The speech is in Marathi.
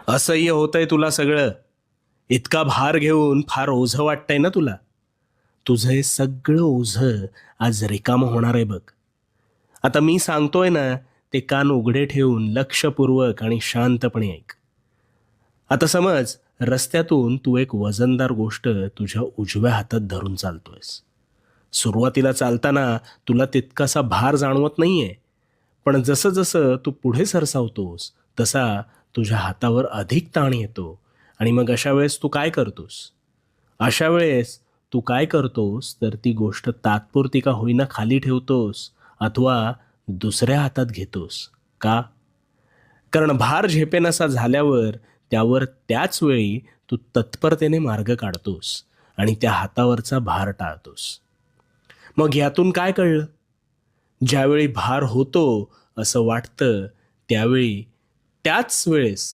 असह्य होतंय तुला सगळं. इतका भार घेऊन फार ओझं वाटतंय ना तुला. तुझं हे सगळं ओझं आज रिकामं होणार आहे बघ. आता मी सांगतोय ना, ते कान उघडे ठेवून लक्षपूर्वक आणि शांतपणे ऐक. आता समज रस्त्यातून तू एक वजनदार गोष्ट तुझ्या उजव्या हातात धरून चालतोयस. सुरुवातीला चालताना तुला तितकासा भार जाणवत नाहीये, पण जसं जसं तू पुढे सरसावतोस तसा तुझ्या हातावर अधिक ताण येतो. आणि मग अशा वेळेस तू काय करतोस तर ती गोष्ट तात्पुरती का होईना खाली ठेवतोस अथवा दुसऱ्या हातात घेतोस. का? कारण भार झेपेनासा झाल्यावर त्यावर त्याच वेळी तू तत्परतेने मार्ग काढतोस आणि त्या हातावरचा भार टाळतोस. मग यातून काय कळलं? ज्यावेळी भार होतो असं वाटतं त्यावेळी त्याच वेळेस